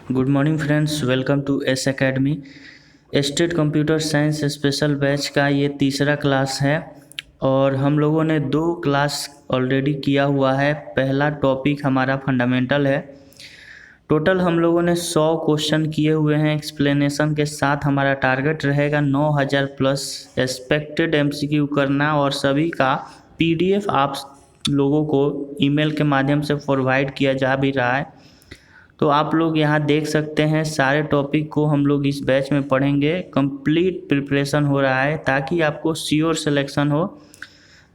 Good morning friends, welcome to S academy. State computer science special batch का ये तीसरा class है और हम लोगों ने 2 क्लास ऑलरेडी किया हुआ है। पहला टॉपिक हमारा फंडामेंटल है। टोटल हम लोगों ने 100 क्वेश्चन किए हुए हैं एक्सप्लेनेशन के साथ। हमारा टारगेट रहेगा 9000 प्लस एक्सपेक्टेड एमसीक्यू करना और सभी का पीडीएफ आप लोगों को ईमेल के माध्यम से प्रोवाइड किया जा भी रहा है। तो आप लोग यहाँ देख सकते हैं सारे टॉपिक को हम लोग इस बैच में पढ़ेंगे। कंप्लीट प्रिपरेशन हो रहा है ताकि आपको श्योर सिलेक्शन हो।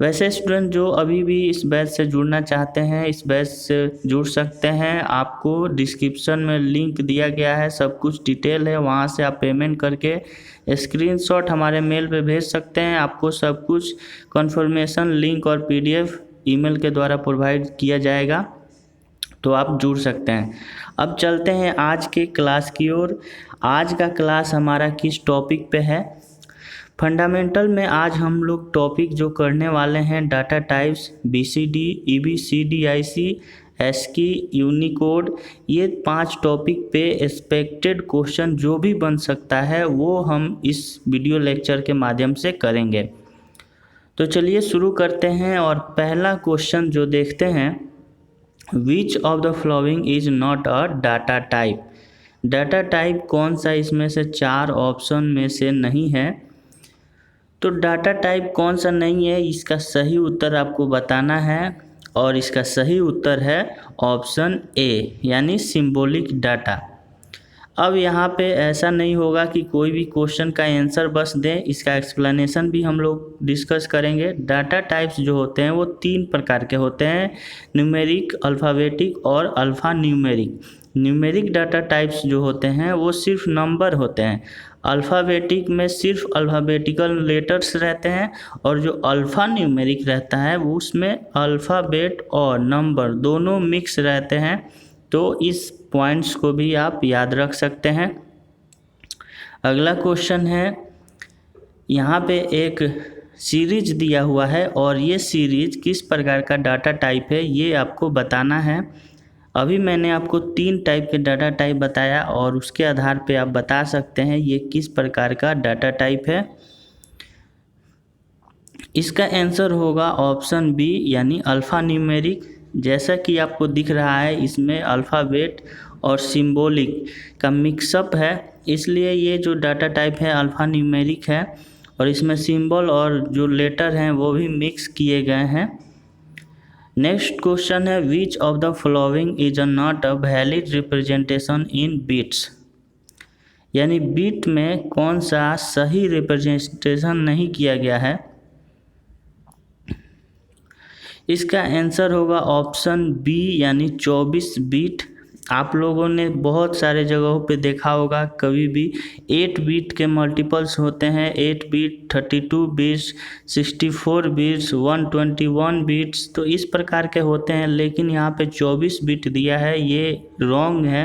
वैसे स्टूडेंट जो अभी भी इस बैच से जुड़ना चाहते हैं, इस बैच से जुड़ सकते हैं। आपको डिस्क्रिप्शन में लिंक दिया गया है, सब कुछ डिटेल है, वहाँ से आप पेमेंट करके स्क्रीनशॉट हमारे मेल पे भेज सकते हैं। आपको सब कुछ कन्फर्मेशन लिंक और पीडीएफ ईमेल के द्वारा प्रोवाइड किया जाएगा, तो आप जुड़ सकते हैं। अब चलते हैं आज के क्लास की ओर। आज का क्लास हमारा किस टॉपिक पे है? फंडामेंटल में आज हम लोग टॉपिक जो करने वाले हैं, data types, BCD, EBCDIC, ASCII, Unicode, ये 5 टॉपिक पे एक्सपेक्टेड क्वेश्चन जो भी बन सकता है वो हम इस वीडियो लेक्चर के माध्यम से करेंगे। तो चलिए शुरू करते हैं और पहला क्वेश्चन जो देखते हैं, विच of the following is not a data type. Data type कौन सा इसमें से 4 ऑप्शन में से नहीं है? तो डाटा टाइप कौन सा नहीं है, इसका सही उत्तर आपको बताना है और इसका सही उत्तर है ऑप्शन ए, यानी सिंबॉलिक डाटा। अब यहाँ पे ऐसा नहीं होगा कि कोई भी क्वेश्चन का आंसर बस दें, इसका एक्सप्लेनेशन भी हम लोग डिस्कस करेंगे। डाटा टाइप्स जो होते हैं वो 3 प्रकार के होते हैं, न्यूमेरिक, अल्फ़ाबेटिक और alpha numeric. Numeric data types जो होते हैं वो सिर्फ नंबर होते हैं। अल्फ़ाबेटिक में सिर्फ अल्फ़ाबेटिकल लेटर्स रहते हैं और जो अल्फ़ा न्यूमेरिक रहता है वो उसमें अल्फ़ाबेट और नंबर दोनों मिक्स रहते हैं। तो इस पॉइंट्स को भी आप याद रख सकते हैं। अगला क्वेश्चन है, यहाँ पे एक सीरीज दिया हुआ है और ये सीरीज किस प्रकार का डाटा टाइप है ये आपको बताना है। अभी मैंने आपको 3 टाइप के डाटा टाइप बताया और उसके आधार पे आप बता सकते हैं ये किस प्रकार का डाटा टाइप है। इसका आंसर होगा ऑप्शन बी, यानी अल्फ़ा न्यूमेरिक। जैसा कि आपको दिख रहा है इसमें अल्फ़ाबेट और सिंबॉलिक का मिक्सअप है, इसलिए ये जो डाटा टाइप है अल्फ़ा न्यूमेरिक है और इसमें सिंबल और जो लेटर हैं वो भी मिक्स किए गए हैं। नेक्स्ट क्वेश्चन है, which of the following is not a valid representation in bits. यानी बिट में कौन सा सही रिप्रेजेंटेशन नहीं किया गया है? इसका आंसर होगा ऑप्शन बी, यानी 24 बिट। आप लोगों ने बहुत सारे जगहों पे देखा होगा, कभी भी 8 बिट के मल्टीपल्स होते हैं, 8 बिट, 32 बिट्स, 64 बिट्स, 121 बिट्स, तो इस प्रकार के होते हैं, लेकिन यहाँ पे 24 बिट दिया है, ये रॉन्ग है।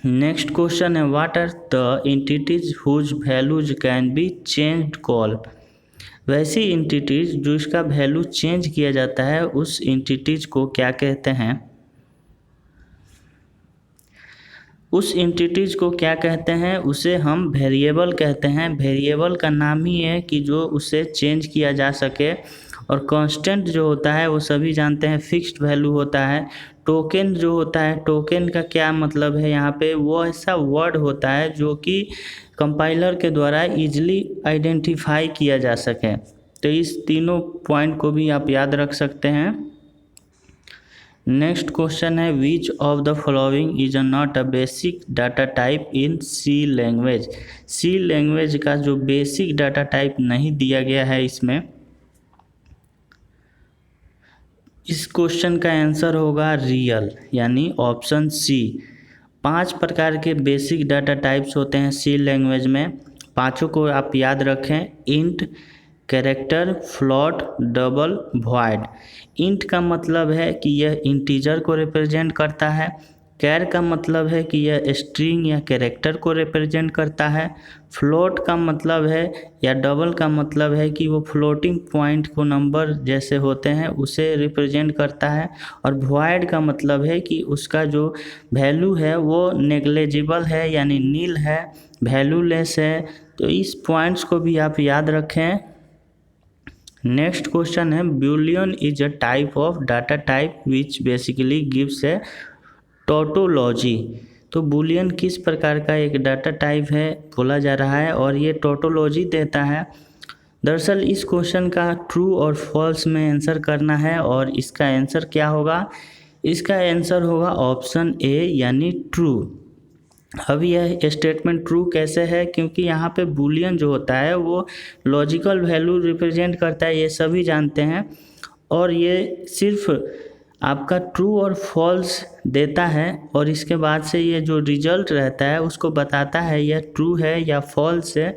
नेक्स्ट क्वेश्चन है, what are the entities whose values can be changed call. वैसी एंटिटीज जो इसका वैल्यू चेंज किया जाता है उस एंटिटीज को क्या कहते हैं? उस एंटिटीज को क्या कहते हैं? उसे हम वेरिएबल कहते हैं। वेरिएबल का नाम ही है कि जो उसे चेंज किया जा सके। और कांस्टेंट जो होता है वो सभी जानते हैं फिक्स्ड वैल्यू होता है। टोकन जो होता है, टोकन का क्या मतलब है यहाँ पे? वो ऐसा वर्ड होता है जो कि कंपाइलर के द्वारा इजीली आइडेंटिफाई किया जा सके। तो इस तीनों पॉइंट को भी आप याद रख सकते हैं। नेक्स्ट क्वेश्चन है, which of the following is not a basic data type in C language. C language का जो बेसिक डाटा टाइप नहीं दिया गया है इसमें। इस क्वेश्चन का आंसर होगा रियल, यानी ऑप्शन सी। 5 प्रकार के बेसिक डाटा टाइप्स होते हैं सी लैंग्वेज में, पांचों को आप याद रखें। Int, character, float, double, void. Int का मतलब है कि यह इंटीजर को रिप्रेजेंट करता है। कैर का मतलब है कि यह स्ट्रिंग या कैरेक्टर को रिप्रेजेंट करता है। फ्लोट का मतलब है या डबल का मतलब है कि वो फ्लोटिंग पॉइंट को नंबर जैसे होते हैं उसे रिप्रेजेंट करता है। और वॉइड का मतलब है कि उसका जो वैल्यू है वो नेग्लेजिबल है यानी नील है, वैल्यूलेस है। तो इस पॉइंट्स को भी आप याद रखें। नेक्स्ट क्वेश्चन है, Boolean is a type of data type which basically gives A tautology. तो बूलियन किस प्रकार का एक डाटा टाइप है बोला जा रहा है और ये टोटोलॉजी देता है। दरअसल इस क्वेश्चन का ट्रू और फॉल्स में आंसर करना है और इसका आंसर क्या होगा, इसका आंसर होगा ऑप्शन ए यानी ट्रू। अब यह स्टेटमेंट ट्रू कैसे है, क्योंकि यहाँ पे बूलियन जो होता है वो लॉजिकल वैल्यू रिप्रेजेंट करता है, ये सभी जानते हैं। और ये सिर्फ आपका ट्रू और फॉल्स देता है और इसके बाद से ये जो रिजल्ट रहता है उसको बताता है यह ट्रू है या फॉल्स है।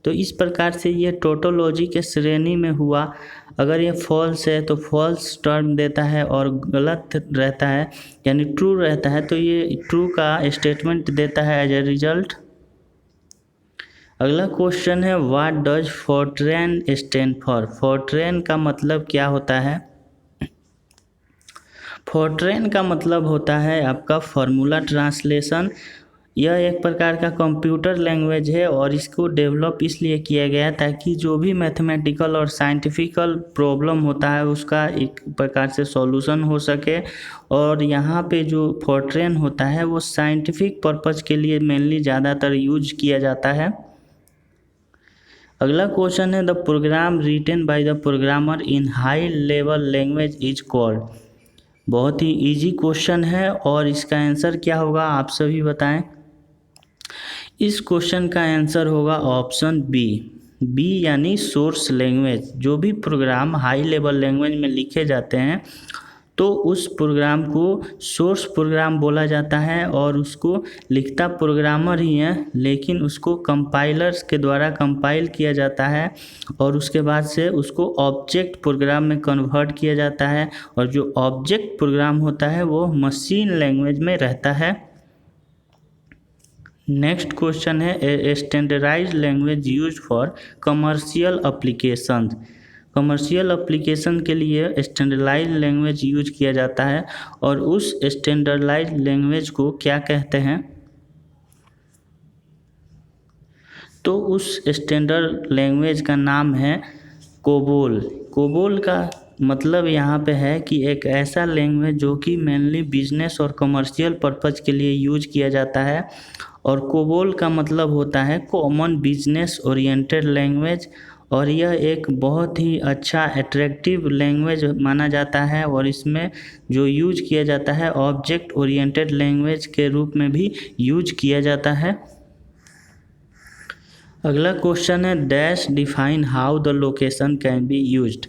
तो इस प्रकार से ये टोटोलॉजी के श्रेणी में हुआ। अगर ये फॉल्स है तो फॉल्स टर्म देता है और गलत रहता है यानी ट्रू रहता है तो ये ट्रू का स्टेटमेंट देता है एज ए रिजल्ट। अगला क्वेश्चन है, what does Fortran stand for. Fortran का मतलब क्या होता है। फोर्ट्रेन का मतलब होता है आपका फार्मूला ट्रांसलेशन। यह एक प्रकार का कंप्यूटर लैंग्वेज है और इसको डेवलप इसलिए किया गया ताकि जो भी मैथमेटिकल और साइंटिफिकल प्रॉब्लम होता है उसका एक प्रकार से सॉल्यूशन हो सके। और यहाँ पे जो फोर्ट्रेन होता है वो साइंटिफिक पर्पज़ के लिए मेनली ज़्यादातर यूज किया जाता है। अगला क्वेश्चन है, the program written by the programmer in high level language is called. बहुत ही इजी क्वेश्चन है और इसका आंसर क्या होगा आप सभी बताएं। इस क्वेश्चन का आंसर होगा ऑप्शन बी। बी यानी सोर्स लैंग्वेज। जो भी प्रोग्राम हाई लेवल लैंग्वेज में लिखे जाते हैं तो उस प्रोग्राम को सोर्स प्रोग्राम बोला जाता है और उसको लिखता प्रोग्रामर ही है, लेकिन उसको कंपाइलर्स के द्वारा कंपाइल किया जाता है और उसके बाद से उसको ऑब्जेक्ट प्रोग्राम में कन्वर्ट किया जाता है। और जो ऑब्जेक्ट प्रोग्राम होता है वो मशीन लैंग्वेज में रहता है। नेक्स्ट क्वेश्चन है, a standardised language use for commercial application. Commercial application के लिए स्टैंडर्डाइज्ड लैंग्वेज यूज किया जाता है और उस स्टैंडर्डाइज्ड लैंग्वेज को क्या कहते हैं। तो उस स्टैंडर्ड लैंग्वेज का नाम है कोबोल। कोबोल का मतलब यहाँ पे है कि एक ऐसा लैंग्वेज जो कि मेनली बिजनेस और कमर्शियल पर्पज़ के लिए यूज किया जाता है। और कोबोल का मतलब होता है कॉमन बिजनेस ओरिएंटेड लैंग्वेज और यह एक बहुत ही अच्छा अट्रैक्टिव लैंग्वेज माना जाता है और इसमें जो यूज किया जाता है ऑब्जेक्ट ओरिएंटेड लैंग्वेज के रूप में भी यूज किया जाता है। अगला क्वेश्चन है, dash define how the location can be used.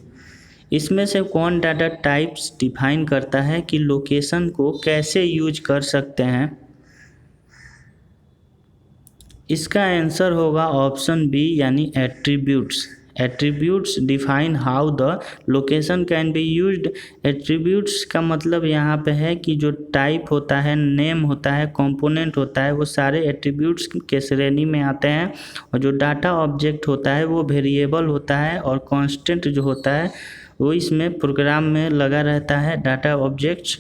इसमें से कौन डाटा टाइप्स डिफाइन करता है कि लोकेशन को कैसे यूज कर सकते हैं। इसका आंसर होगा ऑप्शन बी यानी attributes. Attributes define how the location can be used. Attributes का मतलब यहाँ पे है कि जो टाइप होता है, नेम होता है, कंपोनेंट होता है, वो सारे एट्रीब्यूट्स के श्रेणी में आते हैं। और जो डाटा ऑब्जेक्ट होता है वो वेरिएबल होता है और कांस्टेंट जो होता है वो इसमें प्रोग्राम में लगा रहता है डाटा ऑब्जेक्ट्स।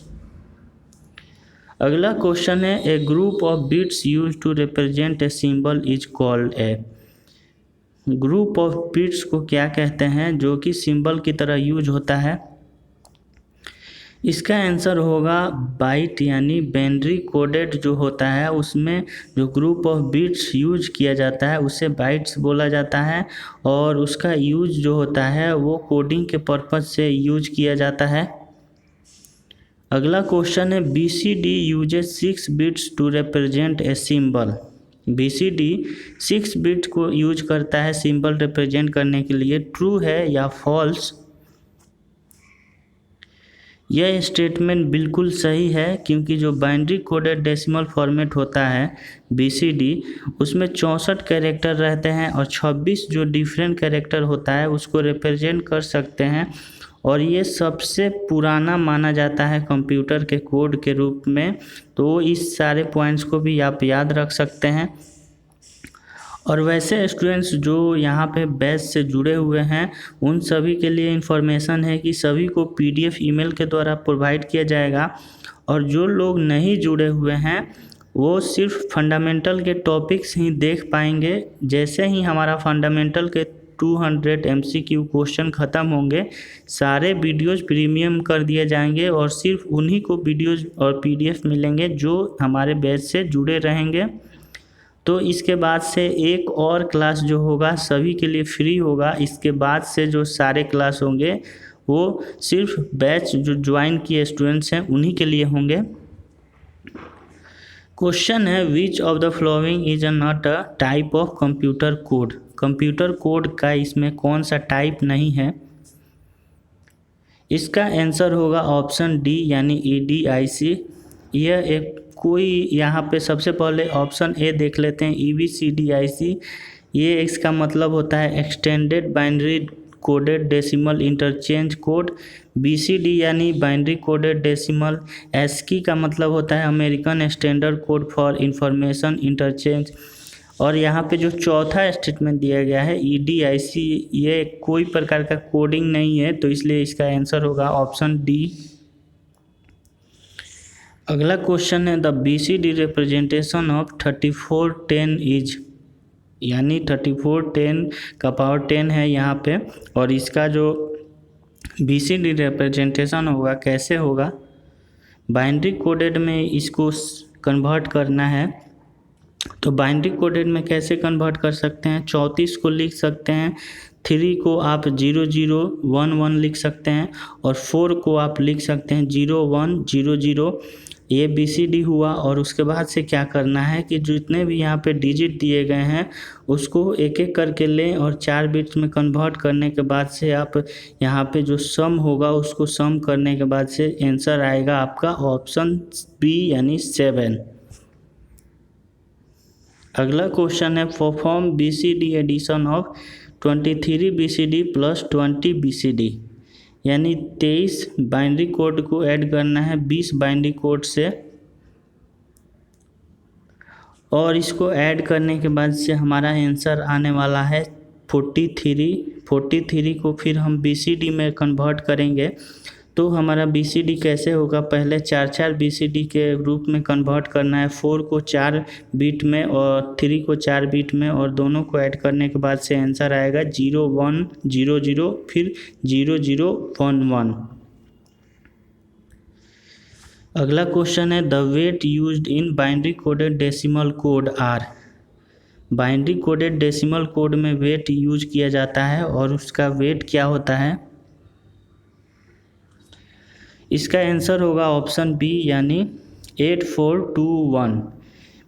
अगला क्वेश्चन है, a group of bits use to represent a symbol is called a. Group of bits को क्या कहते हैं जो कि सिंबल की तरह यूज होता है। इसका आंसर होगा बाइट यानी बाइनरी कोडेड जो होता है उसमें जो ग्रुप ऑफ बिट्स यूज किया जाता है उसे बाइट्स बोला जाता है और उसका यूज जो होता है वो कोडिंग के पर्पज़ से यूज किया जाता है। अगला क्वेश्चन है, BCD uses 6 bits to represent a symbol. BCD 6 bit को यूज करता है सिंबल रिप्रेजेंट करने के लिए। ट्रू है या फॉल्स। यह स्टेटमेंट बिल्कुल सही है क्योंकि जो बाइनरी कोडेड डेसिमल फॉर्मेट होता है BCD उसमें 64 कैरेक्टर रहते हैं और 26 जो डिफरेंट कैरेक्टर होता है उसको रिप्रेजेंट कर सकते हैं। और ये सबसे पुराना माना जाता है कंप्यूटर के कोड के रूप में। तो इस सारे पॉइंट्स को भी आप याद रख सकते हैं। और वैसे स्टूडेंट्स जो यहाँ पे बैच से जुड़े हुए हैं उन सभी के लिए इन्फॉर्मेशन है कि सभी को PDF ईमेल के द्वारा प्रोवाइड किया जाएगा। और जो लोग नहीं जुड़े हुए हैं वो सिर्फ फंडामेंटल के टॉपिक्स ही देख पाएंगे। जैसे ही हमारा फंडामेंटल के 200 MCQ क्वेश्चन ख़त्म होंगे, सारे वीडियोज़ प्रीमियम कर दिए जाएंगे और सिर्फ उन्हीं को वीडियोज़ और PDF मिलेंगे जो हमारे बैच से जुड़े रहेंगे। तो इसके बाद से एक और क्लास जो होगा सभी के लिए फ्री होगा। इसके बाद से जो सारे क्लास होंगे वो सिर्फ बैच जो ज्वाइन किए स्टूडेंट्स हैं उन्हीं के लिए होंगे। क्वेश्चन है, which of the following is not a type of computer code. Computer code का इसमें कौन सा टाइप नहीं है। इसका आंसर होगा ऑप्शन डी यानी EDIC। यह एक कोई यहाँ पे सबसे पहले ऑप्शन ए देख लेते हैं, EBCDIC। ये इसका मतलब होता है extended binary coded decimal interchange code. BCD यानी बाइनरी कोडेड डेसिमल। ASCII का मतलब होता है American standard code for information interchange. और यहाँ पे जो चौथा स्टेटमेंट दिया गया है EDIC, ये कोई प्रकार का कोडिंग नहीं है, तो इसलिए इसका आंसर होगा ऑप्शन डी। अगला क्वेश्चन है, the BCD representation of 3410 is, यानी 3410 का पावर 10 है यहाँ पे। और इसका जो BCD रिप्रेजेंटेशन होगा कैसे होगा, बाइनरी कोडेड में इसको कन्वर्ट करना है। तो बाइनरी कोडेड में कैसे कन्वर्ट कर सकते हैं, 34 को लिख सकते हैं, 3 को आप 0011 लिख सकते हैं और 4 को आप लिख सकते हैं 0100। ये BCD हुआ। और उसके बाद से क्या करना है कि जितने भी यहाँ पे डिजिट दिए गए हैं उसको एक एक करके लें और 4 बिट्स में कन्वर्ट करने के बाद से आप यहाँ पे जो सम होगा उसको सम करने के बाद से आंसर आएगा आपका ऑप्शन बी यानी 7। अगला क्वेश्चन है, perform BCD addition of 23 BCD plus 20 BCD, यानी 23 बाइनरी कोड को ऐड करना है 20 बाइनरी कोड से। और इसको ऐड करने के बाद से हमारा आंसर आने वाला है 43 को फिर हम BCD में कन्वर्ट करेंगे। तो हमारा BCD कैसे होगा, पहले 4 BCD के रूप में कन्वर्ट करना है, 4 को 4 बिट में और 3 को 4 बिट में, और दोनों को ऐड करने के बाद से आंसर आएगा 0100 फिर 0011। अगला क्वेश्चन है, the weight used in binary coded decimal code are. Binary coded decimal code में वेट यूज किया जाता है और उसका वेट क्या होता है। इसका आंसर होगा ऑप्शन बी यानी 8421।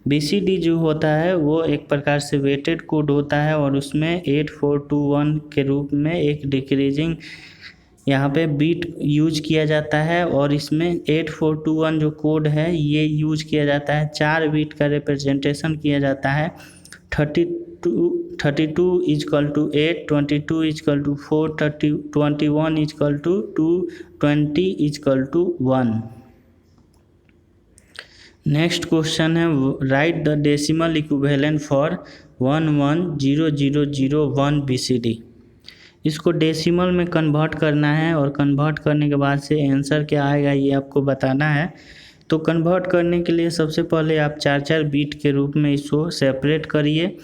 BCD जो होता है वो एक प्रकार से वेटेड कोड होता है और उसमें 8421 के रूप में एक डिक्रीजिंग यहाँ पे बीट यूज किया जाता है। और इसमें 8421 जो कोड है ये यूज किया जाता है, 4 बिट का रिप्रेजेंटेशन किया जाता है। 32 is equal to 8, 22 is equal to 4, 21 is equal to 2, 20 is equal to 1। Next question है, write the decimal equivalent for 110001 BCD। इसको डेसिमल में कन्वर्ट करना है और कन्वर्ट करने के बाद से आंसर क्या आएगा ये आपको बताना है। तो कन्वर्ट करने के लिए सबसे पहले आप 4 बिट के रूप में इसको सेपरेट करिए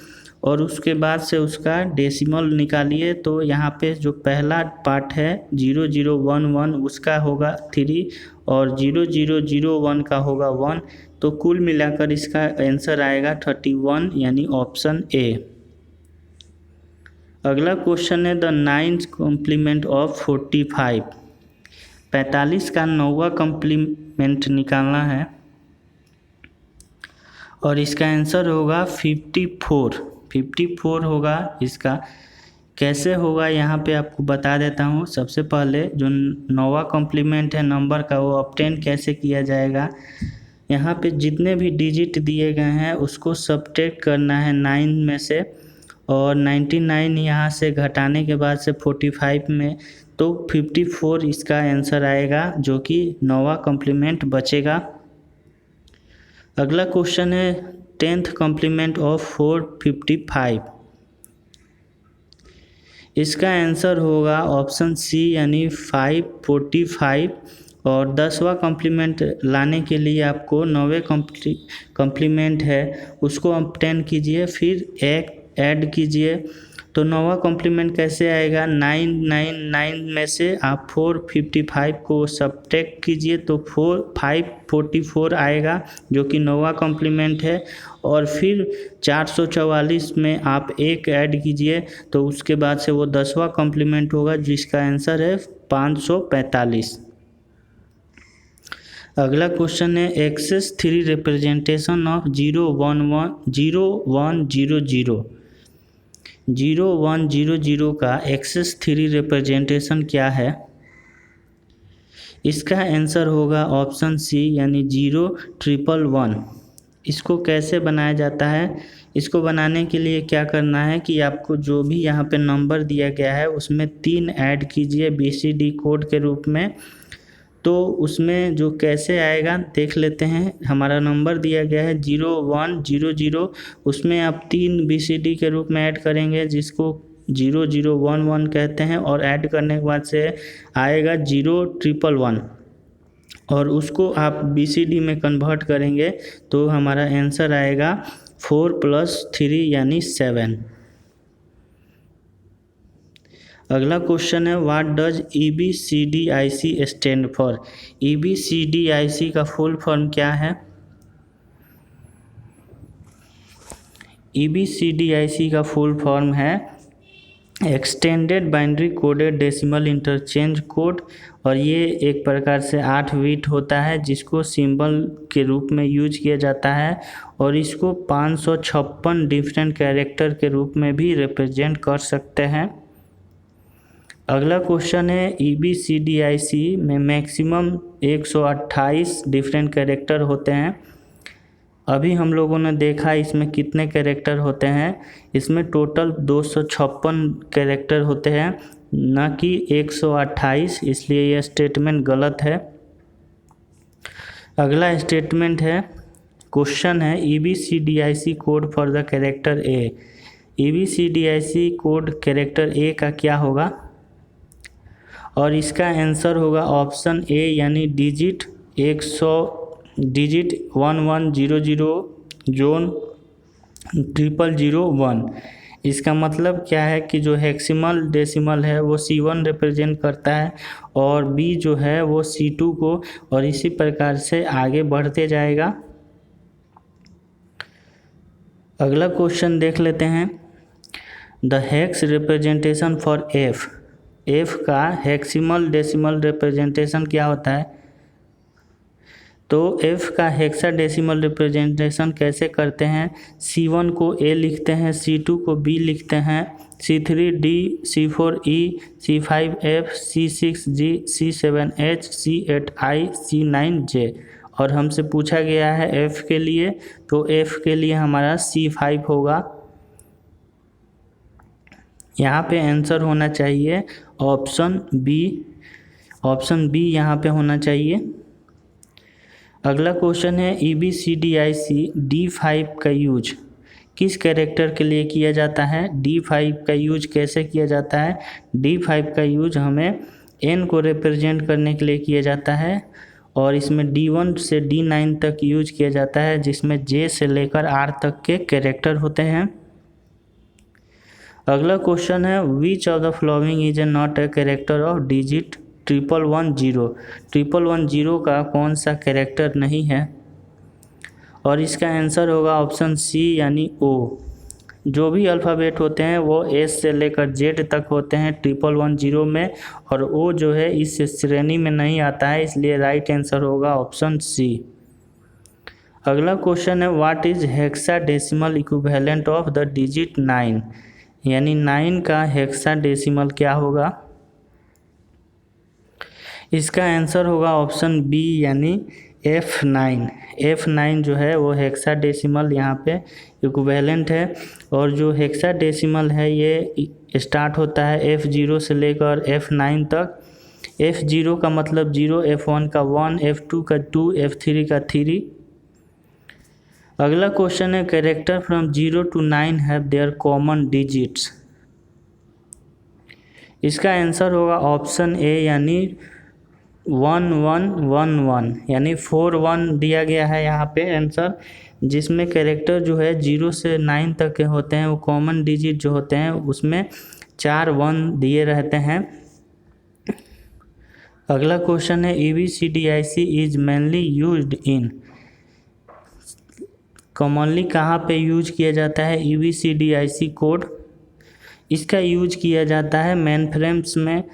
और उसके बाद से उसका डेसिमल निकालिए। तो यहाँ पे जो पहला पार्ट है 0011 उसका होगा 3 और 0001 का होगा 1। तो कुल मिलाकर इसका आंसर आएगा 31 यानी ऑप्शन ए। अगला क्वेश्चन है, द 9th कॉम्प्लीमेंट ऑफ 45। 45 का 9वां कॉम्प्लीमेंट निकालना है और इसका आंसर होगा 54 होगा। इसका कैसे होगा यहाँ पे आपको बता देता हूँ। सबसे पहले जो 9वां कॉम्प्लीमेंट है नंबर का वो ऑब्टेन कैसे किया जाएगा, यहाँ पे जितने भी डिजिट दिए गए हैं उसको सब्ट्रैक्ट करना है 9 में से और 99 यहाँ से घटाने के बाद से 45 में, तो 54 इसका आंसर आएगा, जो कि 9वां कॉम्प्लीमेंट बचेगा। अगला क्वेश्चन है 10th कॉम्प्लीमेंट ऑफ 455। इसका आंसर होगा ऑप्शन सी यानी 545। और 10वां कॉम्प्लीमेंट लाने के लिए आपको 9वें कॉम्प्लीमेंट है उसको आप 10 कीजिए, फिर एक ऐड कीजिए। तो 9वां कॉम्प्लीमेंट कैसे आएगा, 999 में से आप 455 को सब्ट्रैक्ट कीजिए तो 544 आएगा, जो कि 9वां कॉम्प्लीमेंट है। और फिर 444 में आप एक ऐड कीजिए तो उसके बाद से वो 10वां कॉम्प्लीमेंट होगा, जिसका आंसर है 545। अगला क्वेश्चन है एक्सेस 3 रिप्रेजेंटेशन ऑफ 0100 का एक्सेस 3 रिप्रेजेंटेशन क्या है। इसका आंसर होगा ऑप्शन सी यानी 0111। इसको कैसे बनाया जाता है, इसको बनाने के लिए क्या करना है कि आपको जो भी यहाँ पे नंबर दिया गया है उसमें 3 ऐड कीजिए BCD कोड के रूप में। तो उसमें जो कैसे आएगा देख लेते हैं। हमारा नंबर दिया गया है 0100, उसमें आप 3 BCD के रूप में ऐड करेंगे, जिसको 0011 कहते हैं। और ऐड करने के बाद से आएगा 0111 और उसको आप BCD में कन्वर्ट करेंगे तो हमारा आंसर आएगा 4 + 3 यानी 7। अगला क्वेश्चन है what does EBCDIC stand for. EBCDIC का फुल फॉर्म क्या है। EBCDIC का फुल फॉर्म है extended binary coded decimal interchange code. और ये एक प्रकार से 8 बिट होता है, जिसको सिंबल के रूप में यूज किया जाता है। और इसको 556 डिफरेंट कैरेक्टर के रूप में भी रिप्रेजेंट कर सकते हैं। अगला क्वेश्चन है EBCDIC में मैक्सिमम 128 डिफरेंट कैरेक्टर होते हैं। अभी हम लोगों ने देखा इसमें कितने कैरेक्टर होते हैं, इसमें टोटल 256 कैरेक्टर होते हैं, ना कि 128, इसलिए यह स्टेटमेंट गलत है। अगला स्टेटमेंट है, क्वेश्चन है EBCDIC code for the character A। EBCDIC code character A का क्या होगा, और इसका आंसर होगा ऑप्शन ए यानी डिजिट 1100 जोन 0001। इसका मतलब क्या है कि जो हेक्सिमल डेसिमल है वो C1 रिप्रेजेंट करता है और B जो है वो C2 को, और इसी प्रकार से आगे बढ़ते जाएगा। अगला क्वेश्चन देख लेते हैं the hex representation for F का हेक्सिमल डेसिमल रिप्रेजेंटेशन क्या होता है। तो F का हेक्साडेसिमल रिप्रेजेंटेशन कैसे करते हैं, C1 को A लिखते हैं, C2 को B लिखते हैं, C3 D, C4 E, C5 F, C6 G, C7 H, C8 I, C9 J। और हमसे पूछा गया है F के लिए, तो F के लिए हमारा C5 होगा। यहाँ पे आंसर होना चाहिए ऑप्शन बी यहाँ पे होना चाहिए। अगला क्वेश्चन है EBCDIC D5 का यूज किस कैरेक्टर के लिए किया जाता है। D5 का यूज कैसे किया जाता है, D5 का यूज हमें N को रिप्रेजेंट करने के लिए किया जाता है, और इसमें D1 से D9 तक यूज किया जाता है, जिसमें J से लेकर R तक के कैरेक्टर होते हैं। अगला क्वेश्चन है which of the following is not a character of digit 1110। 1110 का कौन सा कैरेक्टर नहीं है, और इसका आंसर होगा ऑप्शन सी यानी O। जो भी अल्फ़ाबेट होते हैं वो S से लेकर Z तक होते हैं 1110 में, और O जो है इस श्रेणी में नहीं आता है, इसलिए राइट आंसर होगा ऑप्शन सी। अगला क्वेश्चन है what is hexadecimal equivalent of the digit 9, यानी 9 का हेक्साडेसिमल क्या होगा। इसका आंसर होगा ऑप्शन बी यानी F9 जो है वो हेक्साडेसिमल यहाँ पे इक्विवेलेंट है, और जो हेक्साडेसिमल है ये स्टार्ट होता है F0 से लेकर F9 तक। F0 का मतलब 0, F1 का 1, F2 का 2, F3 का 3। अगला क्वेश्चन है character from 0 to 9 have their common digits. इसका आंसर होगा ऑप्शन ए यानी 1111, यानी 41 दिया गया है यहाँ पे आंसर, जिसमें कैरेक्टर जो है 0 से 9 तक के होते हैं, वो कॉमन डिजिट जो होते हैं उसमें 4 1 दिए रहते हैं। अगला क्वेश्चन है EBCDIC is mainly used in. Commonly कहाँ पे यूज किया जाता है EBCDIC कोड? इसका यूज किया जाता है मेन फ्रेम्स में,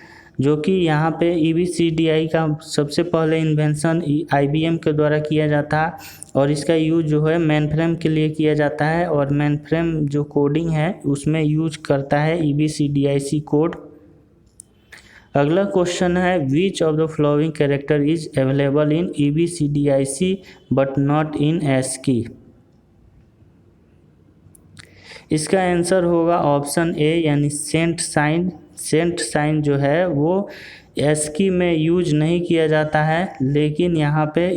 जो कि यहाँ पे EBCDI का सबसे पहले इन्वेंशन IBM के द्वारा किया जाता है, और इसका यूज जो है मेन फ्रेम के लिए किया जाता है, और मेन फ्रेम जो कोडिंग है उसमें यूज करता है EBCDIC कोड। अगला क्वेश्चन है which of the following character is available in EBCDIC but not in ASCII। इसका आंसर होगा ऑप्शन ए यानी सेंट साइन जो है वो ASCII में यूज नहीं किया जाता है, लेकिन यहाँ पे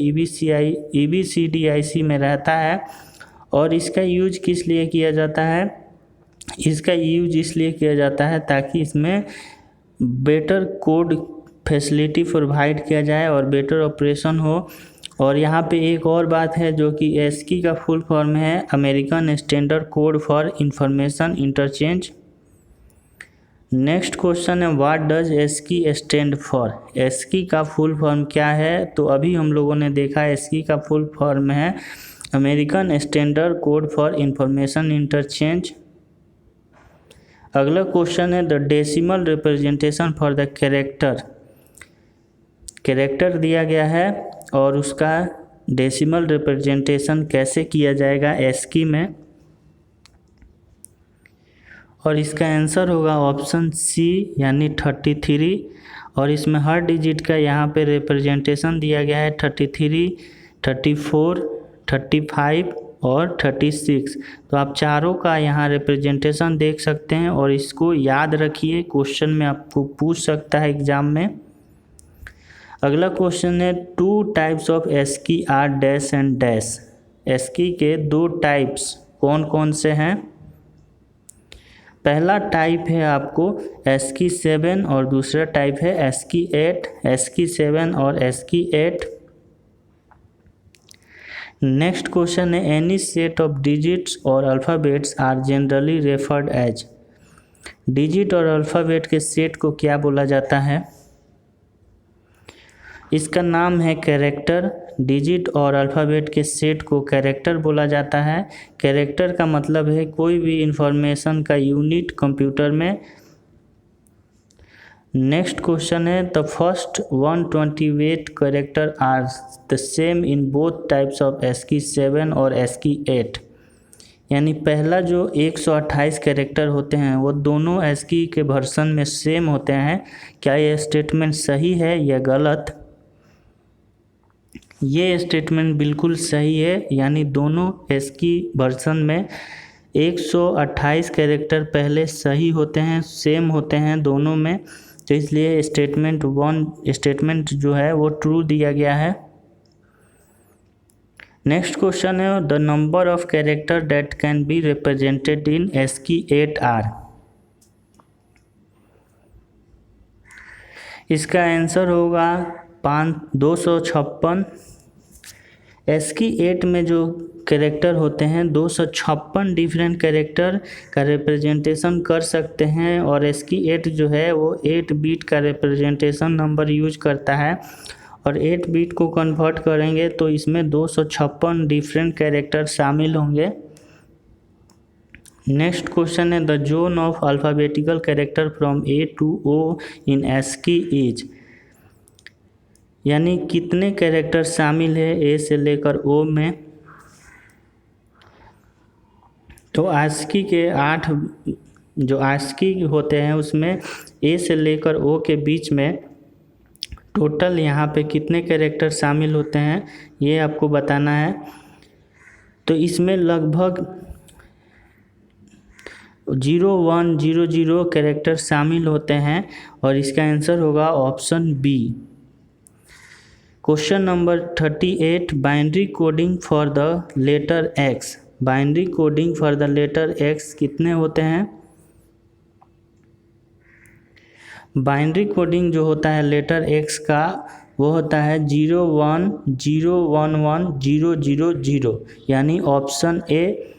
EBCDIC में रहता है। और इसका यूज किस लिए किया जाता है? इसका यूज इसलिए किया जाता है ताकि इसमें बेटर कोड फैसिलिटी प्रोवाइड किया जाए और बेटर ऑपरेशन हो। और यहाँ पे एक और बात है जो कि ASCII का फुल फॉर्म है American standard code for information interchange. Next question है what does ASCII stand for. ASCII का फुल फॉर्म क्या है? तो अभी हम लोगों ने देखा ASCII का फुल फॉर्म है American standard code for information interchange. अगला क्वेश्चन है the decimal representation for the character दिया गया है, और उसका डेसिमल रिप्रेजेंटेशन कैसे किया जाएगा ASCII में? और इसका आंसर होगा ऑप्शन सी यानी 33, और इसमें हर डिजिट का यहाँ पे रिप्रेजेंटेशन दिया गया है 33, 34, 35 और 36। तो आप चारों का यहाँ रिप्रेजेंटेशन देख सकते हैं, और इसको याद रखिए, क्वेश्चन में आपको पूछ सकता है एग्जाम में। अगला क्वेश्चन है 2 types of ASCII are dash and dash. ASCII के 2 टाइप्स कौन कौन से हैं? पहला टाइप है आपको ASCII 7 और दूसरा टाइप है ASCII 8। ASCII 7 और ASCII 8। नेक्स्ट क्वेश्चन है एनी सेट ऑफ डिजिट्स और alphabets are generally referred as. Digit और अल्फ़ाबेट के सेट को क्या बोला जाता है? इसका नाम है कैरेक्टर। डिजिट और अल्फ़ाबेट के सेट को कैरेक्टर बोला जाता है। कैरेक्टर का मतलब है कोई भी इंफॉर्मेशन का यूनिट कंप्यूटर में। नेक्स्ट क्वेश्चन है the first 128 character are the same in both types of ASCII 7 और ASCII 8। यानी पहला जो 128 कैरेक्टर होते हैं वो दोनों ASCII के वर्जन में सेम होते हैं। क्या यह स्टेटमेंट सही है या गलत? ये स्टेटमेंट बिल्कुल सही है, यानी दोनों ASCII वर्जन में 128 कैरेक्टर पहले सही होते हैं, सेम होते हैं दोनों में, तो इसलिए स्टेटमेंट जो है वो ट्रू दिया गया है। नेक्स्ट क्वेश्चन है the number of character that can be represented in ASCII 8 आर। इसका आंसर होगा 256। ASCII 8 में जो कैरेक्टर होते हैं 256 डिफरेंट कैरेक्टर का रिप्रेजेंटेशन कर सकते हैं, और ASCII 8 जो है वो 8 बिट का रिप्रेजेंटेशन नंबर यूज करता है, और 8 बिट को कन्वर्ट करेंगे तो इसमें 256 डिफरेंट कैरेक्टर शामिल होंगे। नेक्स्ट क्वेश्चन है the zone of alphabetical character from A to O in ASCII is. यानी कितने कैरेक्टर शामिल है A से लेकर O में? तो ASCII के 8 जो ASCII होते हैं उसमें A से लेकर O के बीच में टोटल यहाँ पे कितने कैरेक्टर शामिल होते हैं ये आपको बताना है। तो इसमें लगभग 0100 कैरेक्टर शामिल होते हैं और इसका आंसर होगा option B. Question number 38, binary coding for the letter X. Binary coding for the letter X कितने होते हैं? बाइनरी कोडिंग जो होता है लेटर एक्स का वो होता है 01011000, यानी ऑप्शन ए।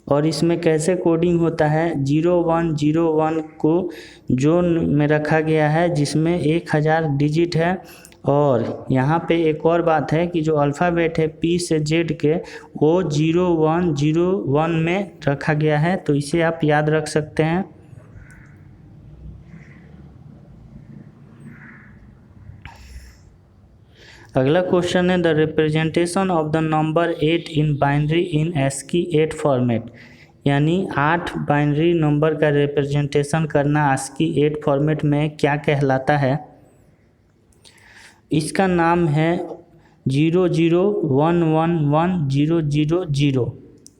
और इसमें कैसे कोडिंग होता है? 0101 को जोन में रखा गया है जिसमें 1000 डिजिट है। और यहाँ पे एक और बात है कि जो अल्फ़ाबेट है पी से जेड के वो 0101 में रखा गया है, तो इसे आप याद रख सकते हैं। अगला क्वेश्चन है the representation of the number 8 in binary in ASCII 8 format, यानी 8 बाइनरी नंबर का रिप्रेजेंटेशन करना ASCII 8 फॉर्मेट में क्या कहलाता है? इसका नाम है 00111000,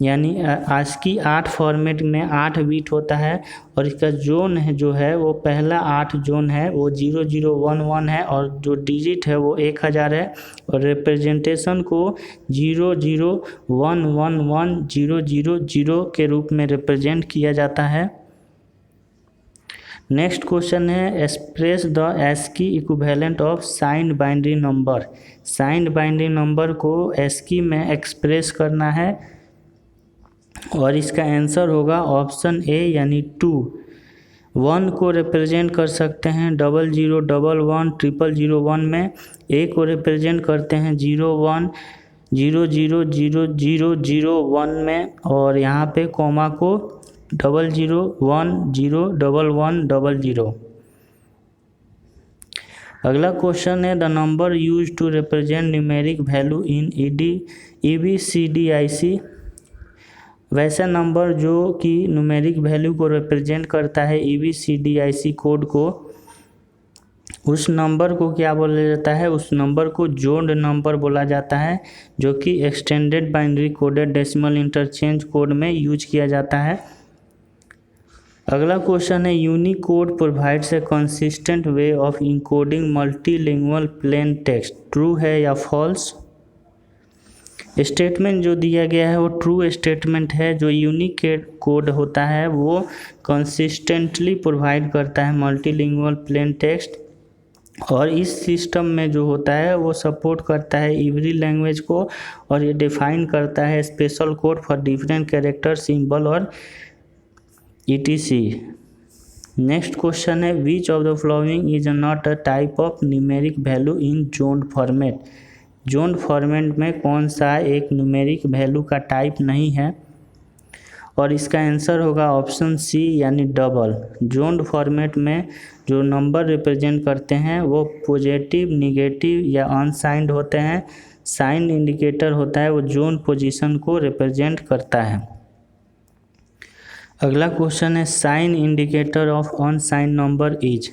यानी ASCII 8 फॉर्मेट में 8 बिट होता है और इसका जोन है जो है वो पहला 8 जोन है वो 0011 है और जो डिजिट है वो 1000 है और रिप्रेजेंटेशन को 00111000 के रूप में रिप्रेजेंट किया जाता है। नेक्स्ट क्वेश्चन है express the ASCII equivalent of signed binary number. Signed binary number को ASCII में एक्सप्रेस करना है और इसका आंसर होगा ऑप्शन ए, यानी 2। 1 को रिप्रेजेंट कर सकते हैं 001111 में, ए को रिप्रेजेंट करते हैं 01000001 में और यहाँ पे कॉमा को 00101100। अगला क्वेश्चन है the number use to represent numeric value in EBCDIC। वैसा नंबर जो कि न्यूमेरिक वैल्यू को रिप्रेजेंट करता है EBCDIC कोड को, उस नंबर को क्या बोला जाता है? उस नंबर को जोन्ड नंबर बोला जाता है जो कि extended binary coded decimal interchange code में यूज किया जाता है। अगला क्वेश्चन है Unicode provides a consistent way of encoding multilingual plain text, true है या फॉल्स? स्टेटमेंट जो दिया गया है वो ट्रू स्टेटमेंट है। जो यूनिक कोड होता है वो कंसिस्टेंटली प्रोवाइड करता है मल्टीलिंगुअल प्लेन टेक्स्ट और इस सिस्टम में जो होता है वो सपोर्ट करता है एवरी लैंग्वेज को और ये डिफाइन करता है special code for different character, symbol और etc। नेक्स्ट क्वेश्चन है which of the following is not a type of numeric value in zoned format. Zoned format में कौन सा एक न्यूमेरिक वैल्यू का टाइप नहीं है? और इसका आंसर होगा ऑप्शन सी, यानी डबल। जोन्ड फॉर्मेट में जो नंबर रिप्रेजेंट करते हैं वो पॉजिटिव, निगेटिव या अनसाइंड होते हैं। साइन इंडिकेटर होता है वो जोन पोजीशन को रिप्रेजेंट करता है। अगला क्वेश्चन है sign indicator of unsigned number is,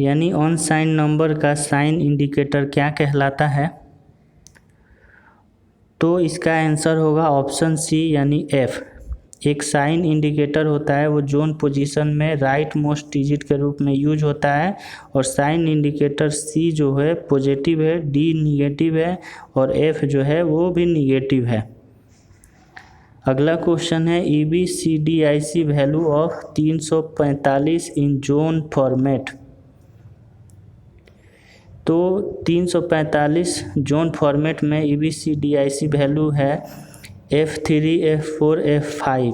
यानी अनसाइंड नंबर का साइन इंडिकेटर क्या कहलाता है? तो इसका आंसर होगा ऑप्शन सी, यानी एफ। एक साइन इंडिकेटर होता है वो जोन पोजीशन में राइट मोस्ट डिजिट के रूप में यूज होता है और साइन इंडिकेटर सी जो है पॉजिटिव है, डी निगेटिव है और एफ जो है वो भी निगेटिव है। अगला क्वेश्चन है EBCDIC value of 345 in zone format. तो 345 जोन फॉर्मेट में EBCDIC वैल्यू है F3, F4, F5।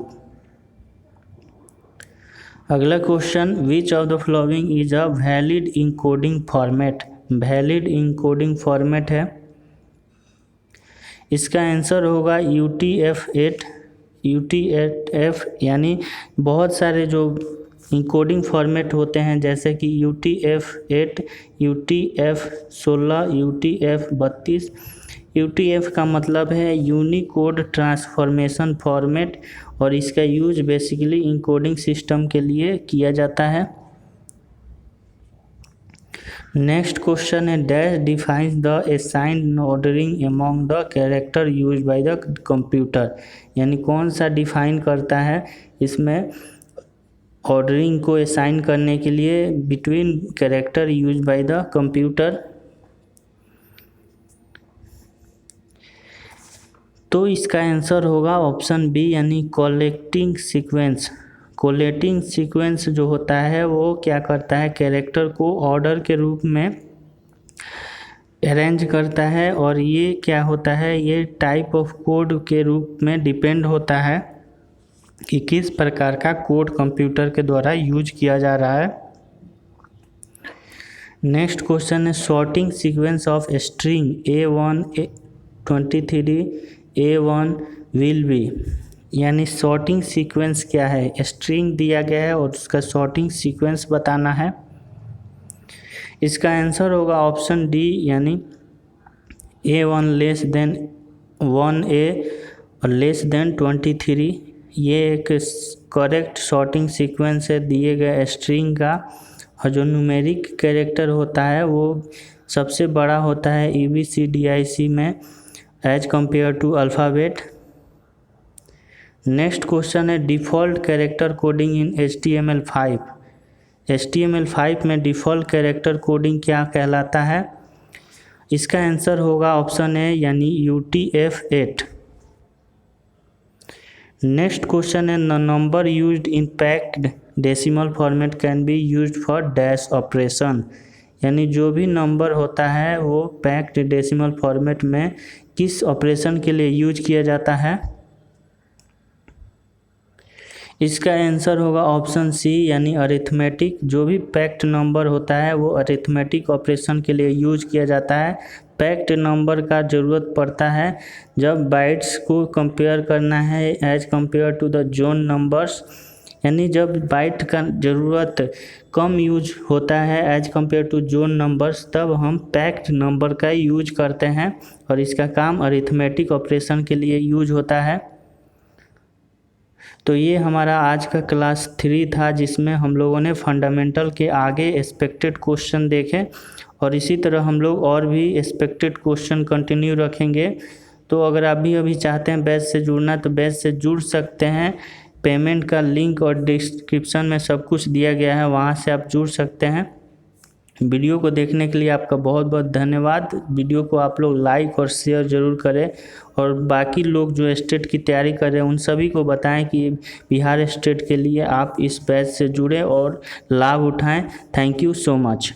अगला question which of the following is a valid encoding format. Valid encoding format है, इसका आंसर होगा UTF-8। UTF यानी बहुत सारे जो इनकोडिंग फॉर्मेट होते हैं जैसे कि UTF-8, UTF-16, UTF-32। UTF का मतलब है यूनिकोड ट्रांसफॉर्मेशन फॉर्मेट और इसका यूज बेसिकली इनकोडिंग सिस्टम के लिए किया जाता है। नेक्स्ट क्वेश्चन है dash defines the assigned ordering among the character use by the computer, यानी कौन सा डिफाइन करता है इसमें ऑर्डरिंग को असाइन करने के लिए between character use by the computer. तो इसका आंसर होगा ऑप्शन बी यानी कोलेक्टिंग सीक्वेंस। कोलेटिंग सीक्वेंस जो होता है वो क्या करता है, कैरेक्टर को ऑर्डर के रूप में अरेंज करता है, और ये क्या होता है, ये टाइप ऑफ कोड के रूप में डिपेंड होता है कि किस प्रकार का कोड कंप्यूटर के द्वारा यूज किया जा रहा है। नेक्स्ट क्वेश्चन है sorting sequence of string A1 23 A1 will be, यानी सॉर्टिंग सीक्वेंस क्या है, स्ट्रिंग दिया गया है और उसका सॉर्टिंग सीक्वेंस बताना है। इसका आंसर होगा ऑप्शन डी यानी A1 लेस देन 1A और लेस देन 23। ये एक करेक्ट सॉर्टिंग सीक्वेंस है दिए गए स्ट्रिंग का, और जो न्यूमेरिक कैरेक्टर होता है वो सबसे बड़ा होता है ABCDIC में as compare to alphabet. Next question है default character coding in HTML5। HTML5 में डिफ़ॉल्ट कैरेक्टर कोडिंग क्या कहलाता है, इसका आंसर होगा ऑप्शन ए यानी UTF-8। नेक्स्ट क्वेश्चन है the number used in packed decimal format can be used for dash operation, यानी जो भी नंबर होता है वो पैक्ड डेसिमल फॉर्मेट में किस ऑपरेशन के लिए यूज किया जाता है, इसका आंसर होगा ऑप्शन सी यानी अरिथमेटिक। जो भी पैक्ड नंबर होता है वो अरिथमेटिक ऑपरेशन के लिए यूज किया जाता है। पैक्ड नंबर का ज़रूरत पड़ता है जब बाइट्स को कंपेयर करना है as compare to the zone numbers, यानी जब बाइट का ज़रूरत कम यूज होता है as compare to zone numbers, तब हम पैक्ड नंबर का यूज करते हैं और इसका काम अरिथमेटिक ऑपरेशन के लिए यूज होता है। तो ये हमारा आज का क्लास 3 था जिसमें हम लोगों ने फंडामेंटल के आगे एक्सपेक्टेड क्वेश्चन देखे, और इसी तरह हम लोग और भी एक्सपेक्टेड क्वेश्चन कंटिन्यू रखेंगे। तो अगर आप भी अभी चाहते हैं बैच से जुड़ना तो बैच से जुड़ सकते हैं। पेमेंट का लिंक और डिस्क्रिप्शन में सब कुछ दिया गया है, वहाँ से आप जुड़ सकते हैं। वीडियो को देखने के लिए आपका बहुत बहुत धन्यवाद। वीडियो को आप लोग लाइक और शेयर ज़रूर करें, और बाकी लोग जो स्टेट की तैयारी कर रहे हैं उन सभी को बताएं कि बिहार स्टेट के लिए आप इस बैच से जुड़ें और लाभ उठाएं। Thank you so much.